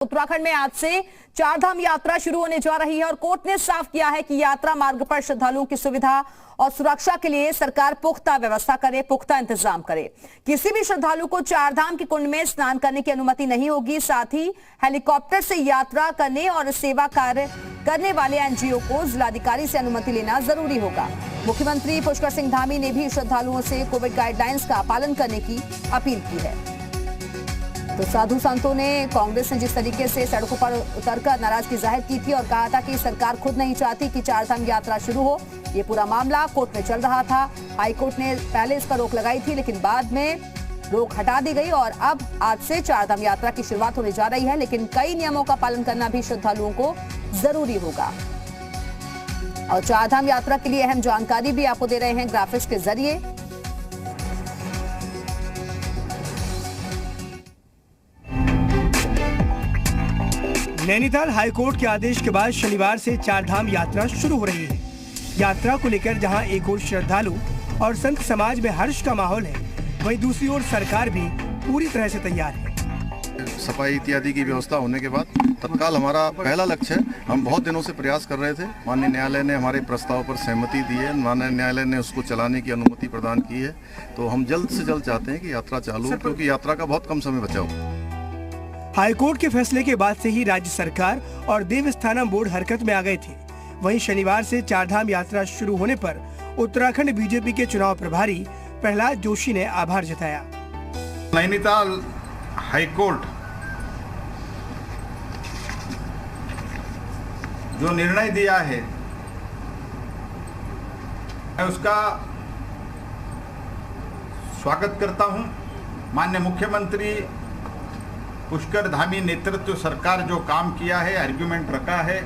उत्तराखंड में आज से चारधाम यात्रा शुरू होने जा रही है और कोर्ट ने साफ किया है कि यात्रा मार्ग पर श्रद्धालुओं की सुविधा और सुरक्षा के लिए सरकार पुख्ता व्यवस्था करे, पुख्ता इंतजाम करे। किसी भी श्रद्धालु को चारधाम के कुंड में स्नान करने की अनुमति नहीं होगी। साथ ही हेलीकॉप्टर से यात्रा करने और सेवा कार्य करने वाले एनजीओ को जिलाधिकारी से अनुमति लेना जरूरी होगा। मुख्यमंत्री पुष्कर सिंह धामी ने भी श्रद्धालुओं से कोविड गाइडलाइंस का पालन करने की अपील की है। तो साधु संतों ने कांग्रेस ने जिस तरीके से सड़कों पर उतरकर नाराजगी जाहिर की थी और कहा था कि सरकार खुद नहीं चाहती कि चारधाम यात्रा शुरू हो। ये पूरा मामला कोर्ट में चल रहा था। हाईकोर्ट ने पहले इस पर रोक लगाई थी, लेकिन बाद में रोक हटा दी गई और अब आज से चारधाम यात्रा की शुरुआत होने जा रही है। लेकिन कई नियमों का पालन करना भी श्रद्धालुओं को जरूरी होगा। और चारधाम यात्रा के लिए अहम जानकारी भी आपको दे रहे हैं ग्राफिक्स के जरिए। नैनीताल हाईकोर्ट के आदेश के बाद शनिवार से चारधाम यात्रा शुरू हो रही है। यात्रा को लेकर जहां एक ओर श्रद्धालु और संत समाज में हर्ष का माहौल है, वहीं दूसरी ओर सरकार भी पूरी तरह से तैयार है। सफाई इत्यादि की व्यवस्था होने के बाद तत्काल हमारा पहला लक्ष्य है। हम बहुत दिनों से प्रयास कर रहे थे। माननीय न्यायालय ने हमारे प्रस्ताव पर सहमति दी है। माननीय न्यायालय ने उसको चलाने की अनुमति प्रदान की है। तो हम जल्द से जल्द चाहते हैं कि यात्रा चालू हो, क्योंकि यात्रा का बहुत कम समय बचा हो। हाईकोर्ट के फैसले के बाद से ही राज्य सरकार और देवस्थानम बोर्ड हरकत में आ गए थे। वहीं शनिवार से चारधाम यात्रा शुरू होने पर उत्तराखंड बीजेपी के चुनाव प्रभारी प्रहलाद जोशी ने आभार जताया। नैनीताल हाईकोर्ट जो निर्णय दिया है, मैं उसका स्वागत करता हूं। माननीय मुख्यमंत्री पुष्कर धामी नेतृत्व सरकार जो काम किया है, आर्ग्यूमेंट रखा है,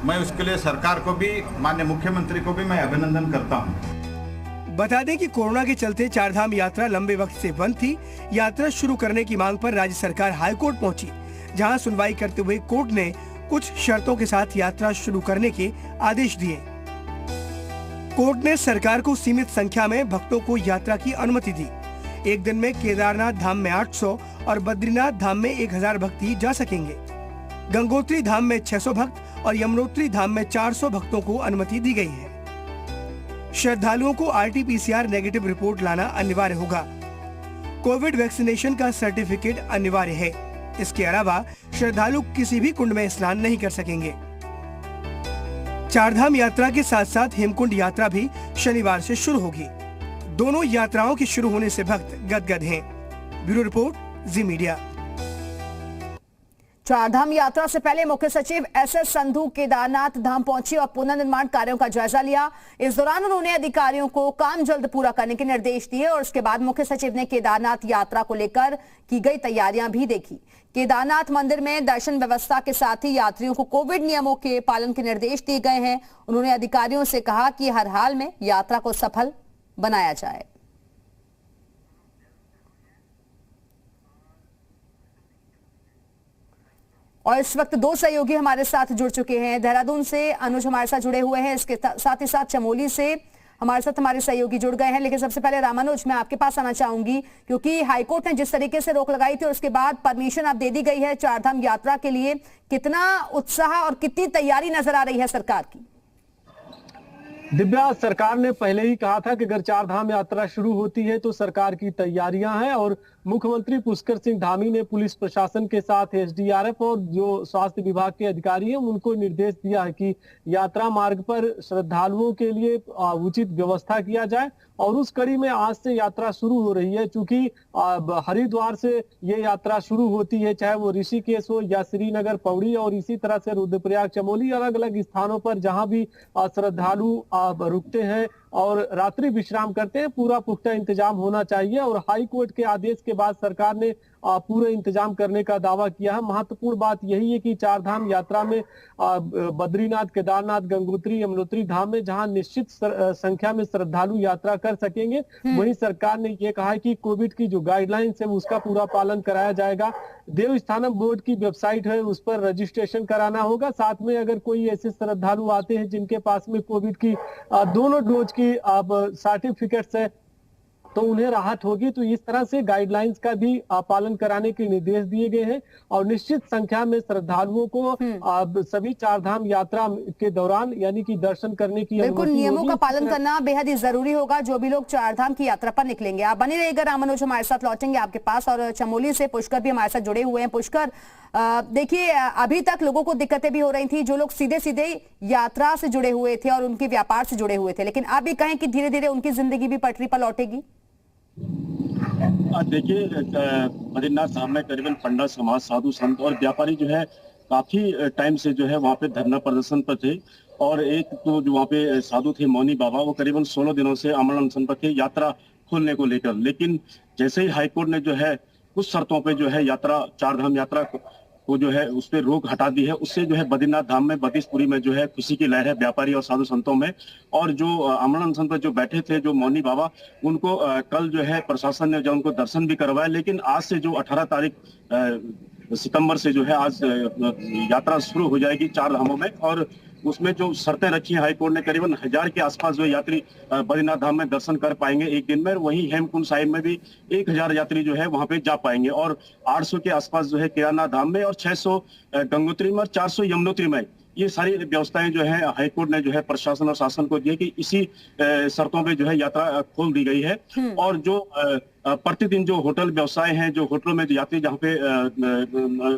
मैं उसके लिए सरकार को भी, माननीय मुख्यमंत्री को भी मैं अभिनंदन करता हूं। बता दें कि कोरोना के चलते चारधाम यात्रा लंबे वक्त से बंद थी। यात्रा शुरू करने की मांग पर राज्य सरकार हाईकोर्ट पहुंची, जहां सुनवाई करते हुए कोर्ट ने कुछ शर्तों के साथ यात्रा शुरू करने के आदेश दिए। कोर्ट ने सरकार को सीमित संख्या में भक्तों को यात्रा की अनुमति दी। एक दिन में केदारनाथ धाम में 800 और बद्रीनाथ धाम में 1000 भक्ति जा सकेंगे। गंगोत्री धाम में 600 भक्त और यमुनोत्री धाम में 400 भक्तों को अनुमति दी गई है। श्रद्धालुओं को RT-PCR नेगेटिव रिपोर्ट लाना अनिवार्य होगा। कोविड वैक्सीनेशन का सर्टिफिकेट अनिवार्य है। इसके अलावा श्रद्धालु किसी भी कुंड में स्नान नहीं कर सकेंगे। चारधाम यात्रा के साथ साथ हेमकुंड यात्रा भी शनिवार से शुरू होगी। दोनों यात्राओं के शुरू होने से भक्त गदगद हैं। ब्यूरो रिपोर्ट, जी मीडिया। चारधाम यात्रा से पहले मुख्य सचिव SS संधू केदारनाथ धाम पहुंची और पुनर्निर्माण कार्यों का जायजा लिया। इस दौरान उन्होंने अधिकारियों को काम जल्द पूरा करने के निर्देश दिए और उसके बाद मुख्य सचिव ने केदारनाथ यात्रा को लेकर की गई तैयारियां भी देखी। केदारनाथ मंदिर में दर्शन व्यवस्था के साथ ही यात्रियों को कोविड नियमों के पालन के निर्देश दिए गए हैं। उन्होंने अधिकारियों से कहा कि हर हाल में यात्रा को सफल बनाया जाए। और इस वक्त दो सहयोगी हमारे साथ जुड़ चुके हैं। देहरादून से अनुज हमारे साथ जुड़े हुए हैं, इसके साथ ही साथ चमोली से हमारे साथ हमारे सहयोगी जुड़ गए हैं। लेकिन सबसे पहले रामानुज, मैं आपके पास आना चाहूंगी, क्योंकि हाईकोर्ट ने जिस तरीके से रोक लगाई थी और उसके बाद परमिशन अब दे दी गई है चारधाम यात्रा के लिए, कितना उत्साह और कितनी तैयारी नजर आ रही है सरकार की? दिव्या, सरकार ने पहले ही कहा था कि अगर चारधाम यात्रा शुरू होती है तो सरकार की तैयारियां हैं और मुख्यमंत्री पुष्कर सिंह धामी ने पुलिस प्रशासन के साथ SDRF और जो स्वास्थ्य विभाग के अधिकारी हैं उनको निर्देश दिया है कि यात्रा मार्ग पर श्रद्धालुओं के लिए उचित व्यवस्था किया जाए। और उस कड़ी में आज से यात्रा शुरू हो रही है। चूंकि हरिद्वार से ये यात्रा शुरू होती है, चाहे वो ऋषिकेश हो या श्रीनगर, पौड़ी और इसी तरह से रुद्रप्रयाग, चमोली, अलग अलग स्थानों पर जहां भी श्रद्धालु रुकते हैं और रात्रि विश्राम करते हैं, पूरा पुख्ता इंतजाम होना चाहिए। और हाई कोर्ट के आदेश के बाद सरकार ने पूरे इंतजाम करने का दावा किया है। महत्वपूर्ण बात यही है कि चारधाम यात्रा में बद्रीनाथ, केदारनाथ, गंगोत्री, यमुनोत्री धाम में जहां निश्चित संख्या में श्रद्धालु यात्रा कर सकेंगे, वहीं सरकार ने ये कहा है कि कोविड की जो गाइडलाइंस है उसका पूरा पालन कराया जाएगा। देवस्थानम बोर्ड की वेबसाइट है, उस पर रजिस्ट्रेशन कराना होगा। साथ में अगर कोई ऐसे श्रद्धालु आते हैं जिनके पास में कोविड की दोनों डोज की सर्टिफिकेट्स है, तो उन्हें राहत होगी। तो इस तरह से गाइडलाइंस का भी पालन कराने के निर्देश दिए गए हैं और निश्चित संख्या में श्रद्धालुओं को सभी चारधाम यात्रा के दौरान यानी कि दर्शन करने की बिल्कुल अनुमति नियमों होगी। का पालन करना बेहद ही जरूरी होगा जो भी लोग चारधाम की यात्रा पर निकलेंगे। आप बने रहिएगा रामानुज, हमारे साथ लौटेंगे आपके पास। और चमोली से पुष्कर भी हमारे साथ जुड़े हुए हैं। पुष्कर, देखिए अभी तक लोगों को दिक्कतें भी हो रही थी, जो लोग सीधे सीधे यात्रा से जुड़े हुए थे और उनके व्यापार से जुड़े हुए थे, लेकिन आप भी कहें कि धीरे धीरे उनकी जिंदगी भी पटरी पर लौटेगी। देखिए बद्रीनाथ धाम में करीबन पंडित समाज, साधु संत और व्यापारी जो है काफी टाइम से जो है वहाँ पे धरना प्रदर्शन पर थे। और एक तो जो वहाँ पे साधु थे मौनी बाबा, वो करीबन 16 दिनों से अमल अनशन पर थे यात्रा खोलने को लेकर। लेकिन जैसे ही हाईकोर्ट ने जो है कुछ शर्तों पे जो है यात्रा, चारधाम यात्रा को जो है उस पर रोक हटा दी है, उससे जो है बद्रीनाथ धाम में, बत्तीसपुरी में जो है खुशी की लहर है व्यापारी और साधु संतों में। और जो अमल अनशन पर जो बैठे थे जो मौनी बाबा, उनको कल जो है प्रशासन ने जो उनको दर्शन भी करवाया। लेकिन आज से जो 18 तारीख सितंबर से जो है आज यात्रा शुरू हो जाएगी चार धामों में। और उसमें जो शर्तें रखी हैं हाईकोर्ट ने, करीबन 1000 के आसपास जो यात्री बद्रीनाथ धाम में दर्शन कर पाएंगे एक दिन में। वहीं हेमकुंड साहिब में भी 1000 यात्री जो है वहां पे जा पाएंगे। और 800 के आसपास जो है केदारनाथ धाम में, और 600 गंगोत्री में और 400 यमुनोत्री में। ये सारी व्यवस्थाएं जो है हाईकोर्ट ने जो है प्रशासन और शासन को दी है कि इसी शर्तों पे जो है यात्रा खोल दी गई है। और जो प्रतिदिन जो होटल व्यवसाय हैं, जो होटलों में यात्री जहाँ पे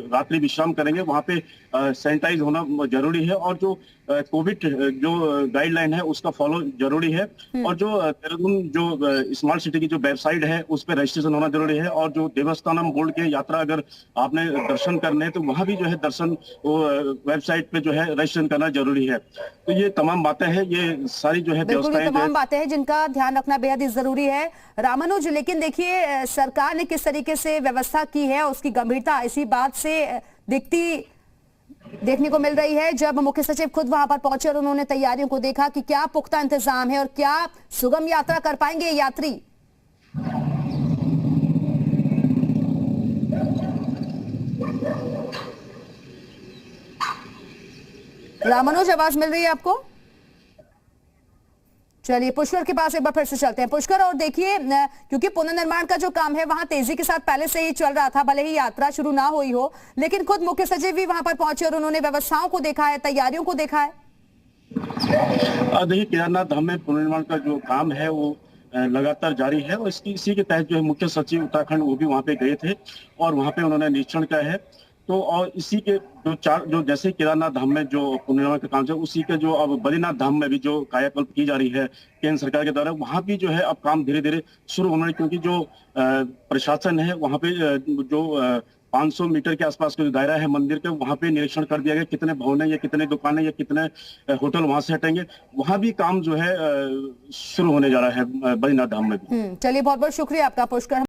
रात्रि विश्राम करेंगे वहाँ पे सैनिटाइज होना जरूरी है। और जो कोविड जो गाइडलाइन है उसका फॉलो जरूरी है। और जो देहरादून जो स्मार्ट सिटी की जो वेबसाइट है उस पर रजिस्ट्रेशन होना जरूरी है। और जो देवस्थानम बोर्ड के यात्रा अगर आपने दर्शन करने हैं तो वहाँ भी जो है दर्शन वेबसाइट पे जो है रजिस्ट्रेशन करना जरूरी है। तो ये तमाम बातें हैं, ये सारी जो है व्यवस्थाएं, तमाम बातें हैं जिनका ध्यान रखना बेहद ही जरूरी है रामानुज। लेकिन देखिए सरकार ने किस तरीके से व्यवस्था की है, उसकी गंभीरता इसी बात से देखने को मिल रही है जब मुख्य सचिव खुद वहां पर पहुंचे और उन्होंने तैयारियों को देखा कि क्या पुख्ता इंतजाम है और क्या सुगम यात्रा कर पाएंगे यात्री। रामानुज, आवाज मिल रही है आपको? चलिए पुष्कर के पास एक बार फिर से चलते हैं। पुष्कर, और देखिए क्योंकि पुनर्निर्माण का जो काम है वहां तेजी के साथ पहले से ही चल रहा था, भले ही यात्रा शुरू ना हुई हो, लेकिन खुद मुख्य सचिव भी वहां पर पहुंचे और उन्होंने व्यवस्थाओं को देखा है, तैयारियों को देखा है। देखिए केदारनाथ धाम में पुनर्निर्माण का जो काम है वो लगातार जारी है। और इसी के तहत जो है मुख्य सचिव उत्तराखंड वो भी वहाँ पे गए थे और वहाँ पे उन्होंने निरीक्षण किया है। तो और इसी के जो जैसे केदारनाथ धाम में जो पुनर्निर्माण का काम है, उसी के जो अब बद्रीनाथ धाम में भी जो कायाकल्प की जा रही है केंद्र सरकार के द्वारा, वहाँ भी जो है अब काम धीरे धीरे शुरू होना है। क्योंकि जो प्रशासन है वहाँ पे जो 500 मीटर के आसपास का जो दायरा है मंदिर के, वहाँ पे निरीक्षण कर दिया गया कितने भवन है या कितने दुकानें या कितने होटल वहाँ से हटेंगे। वहाँ भी काम जो है शुरू होने जा रहा है बद्रीनाथ धाम में भी। चलिए बहुत बहुत शुक्रिया आपका पुष्कर।